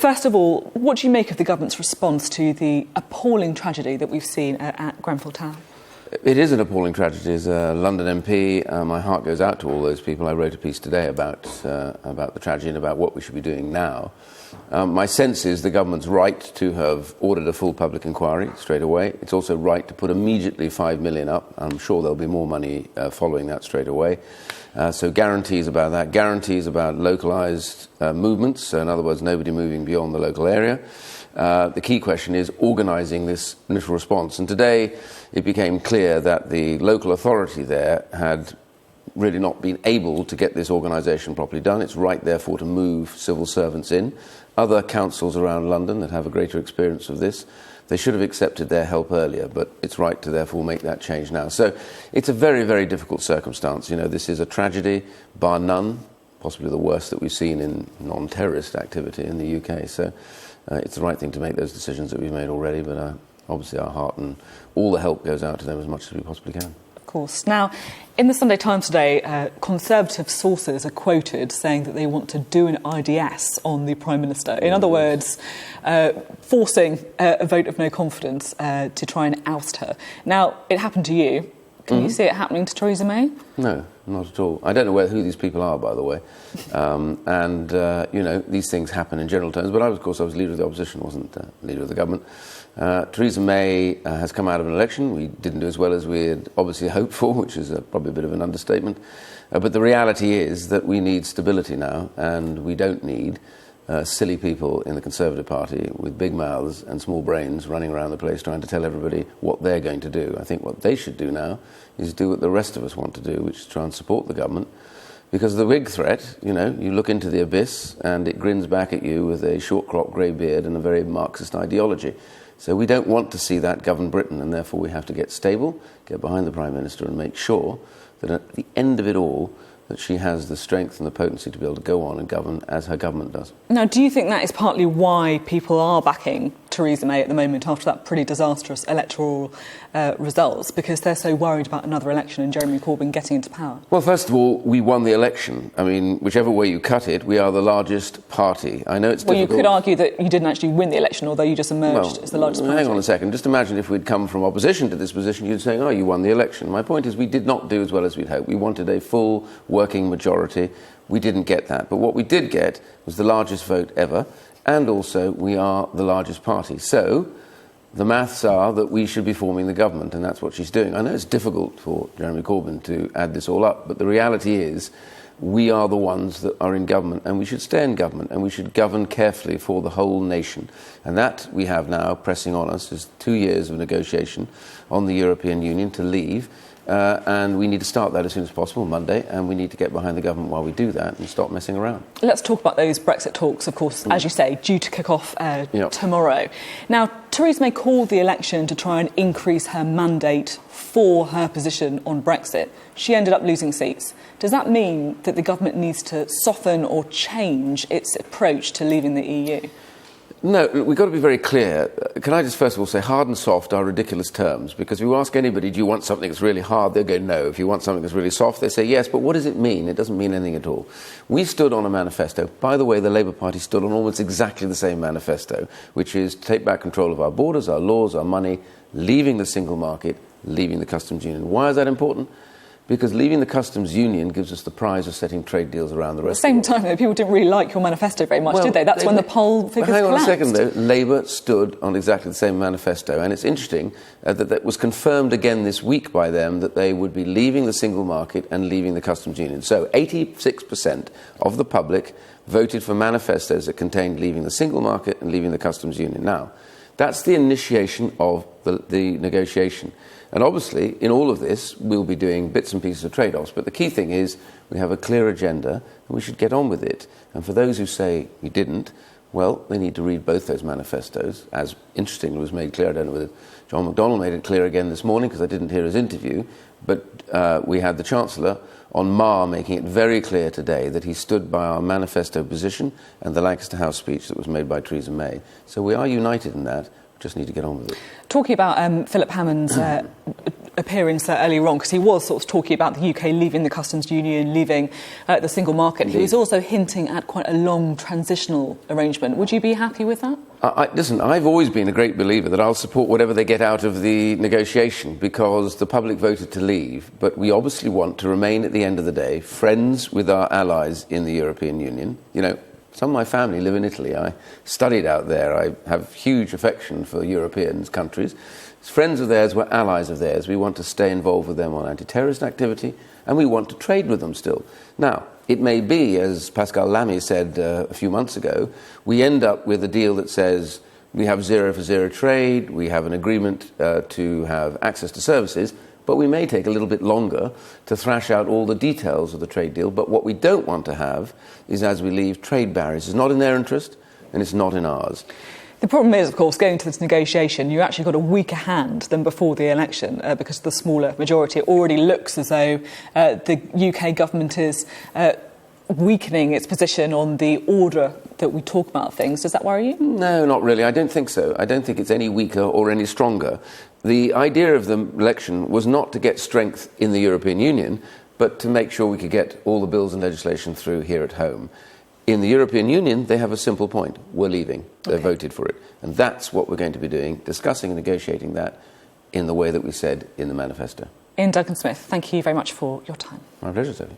First of all, what do you make of the government's response to the appalling tragedy that we've seen at Grenfell Tower? It is an appalling tragedy. As a London MP, my heart goes out to all those people. I wrote a piece today about the tragedy and about what we should be doing now. My sense is the government's right to have ordered a full public inquiry straight away. It's also right to put immediately $5 million up. I'm sure there'll be more money following that straight away. So guarantees about that, guarantees about localised movements, so in other words, nobody moving beyond the local area. The key question is organising this initial response. And today it became clear that the local authority there had really not been able to get this organisation properly done. It's right, therefore, to move civil servants in. Other councils around London that have a greater experience of this, they should have accepted their help earlier, but it's right to therefore make that change now. So it's a very, very difficult circumstance. You know, this is a tragedy, bar none, possibly the worst that we've seen in non-terrorist activity in the UK. So it's the right thing to make those decisions that we've made already, but obviously our heart and all the help goes out to them as much as we possibly can. Of course. Now, in the Sunday Times today, Conservative sources are quoted saying that they want to do an IDS on the Prime Minister. In other words, forcing a vote of no confidence to try and oust her. Now, it happened to you. Can you see it happening to Theresa May? No, not at all. I don't know who these people are, by the way. You know, these things happen in general terms. But of course, I was leader of the opposition, wasn't leader of the government. Theresa May has come out of an election. We didn't do as well as we had obviously hoped for, which is probably a bit of an understatement. But the reality is that we need stability now, and we don't need silly people in the Conservative Party with big mouths and small brains running around the place trying to tell everybody what they're going to do. I think what they should do now is do what the rest of us want to do, which is try and support the government. Because the big threat, you know, you look into the abyss and it grins back at you with a short-cropped grey beard and a very Marxist ideology. So we don't want to see that govern Britain, and therefore we have to get stable, get behind the Prime Minister and make sure that at the end of it all, that she has the strength and the potency to be able to go on and govern as her government does. Now, do you think that is partly why people are backing Theresa May at the moment after that pretty disastrous electoral results, because they're so worried about another election and Jeremy Corbyn getting into power? Well, first of all, we won the election. I mean, whichever way you cut it, we are the largest party. I know it's difficult. Well, you could argue that you didn't actually win the election, although you just emerged as the largest party. Hang on a second. Just imagine if we'd come from opposition to this position, you'd say, oh, you won the election. My point is we did not do as well as we'd hoped. We wanted a full working majority. We didn't get that. But what we did get was the largest vote ever, and also we are the largest party. So the maths are that we should be forming the government, and that's what she's doing. I know it's difficult for Jeremy Corbyn to add this all up, but the reality is we are the ones that are in government, and we should stay in government, and we should govern carefully for the whole nation. And that we have now pressing on us is 2 years of negotiation on the European Union to leave. And we need to start that as soon as possible, Monday, and we need to get behind the government while we do that and stop messing around. Let's talk about those Brexit talks, of course, as you say, due to kick off tomorrow. Now, Theresa May called the election to try and increase her mandate for her position on Brexit. She ended up losing seats. Does that mean that the government needs to soften or change its approach to leaving the EU? No, we've got to be very clear. Can I just first of all say hard and soft are ridiculous terms, because if you ask anybody, do you want something that's really hard, they'll go no. If you want something that's really soft, they say yes, but what does it mean? It doesn't mean anything at all. We stood on a manifesto. By the way, the Labour Party stood on almost exactly the same manifesto, which is to take back control of our borders, our laws, our money, leaving the single market, leaving the customs union. Why is that important? Because leaving the customs union gives us the prize of setting trade deals around the rest of the world. At the same time, though, people didn't really like your manifesto very much, did they? That's when the poll figures collapsed. Hang on a second, though. Labour stood on exactly the same manifesto, and it's interesting that was confirmed again this week by them that they would be leaving the single market and leaving the customs union. So 86% of the public voted for manifestos that contained leaving the single market and leaving the customs union. Now, that's the initiation of the negotiation. And obviously, in all of this, we'll be doing bits and pieces of trade-offs. But the key thing is we have a clear agenda and we should get on with it. And for those who say we didn't, well, they need to read both those manifestos. As interestingly was made clear, I don't know whether John McDonnell made it clear again this morning because I didn't hear his interview, but we had the Chancellor on Mar making it very clear today that he stood by our manifesto position and the Lancaster House speech that was made by Theresa May. So we are united in that. just need to get on with it. Talking about Philip Hammond's appearance earlier on, because he was sort of talking about the UK leaving the customs union, leaving the single market. Indeed. He was also hinting at quite a long transitional arrangement. Would you be happy with that? Listen, I've always been a great believer that I'll support whatever they get out of the negotiation, because the public voted to leave, but we obviously want to remain at the end of the day friends with our allies in the European Union. You know, some of my family live in Italy. I studied out there. I have huge affection for European countries. Friends of theirs were allies of theirs. We want to stay involved with them on anti-terrorist activity, and we want to trade with them still. Now, it may be, as Pascal Lamy said a few months ago, we end up with a deal that says we have zero for zero trade, we have an agreement to have access to services, but we may take a little bit longer to thrash out all the details of the trade deal. But what we don't want to have is, as we leave, trade barriers. It's not in their interest, and it's not in ours. The problem is, of course, going to this negotiation, you actually got a weaker hand than before the election because of the smaller majority. It already looks as though the UK government is weakening its position on the order that we talk about things. Does that worry you? No, not really. I don't think so. I don't think it's any weaker or any stronger. The idea of the election was not to get strength in the European Union, but to make sure we could get all the bills and legislation through here at home. In the European Union, they have a simple point. We're leaving. They voted for it. And that's what we're going to be doing, discussing and negotiating that in the way that we said in the manifesto. Iain Duncan Smith, thank you very much for your time. My pleasure, Sophie.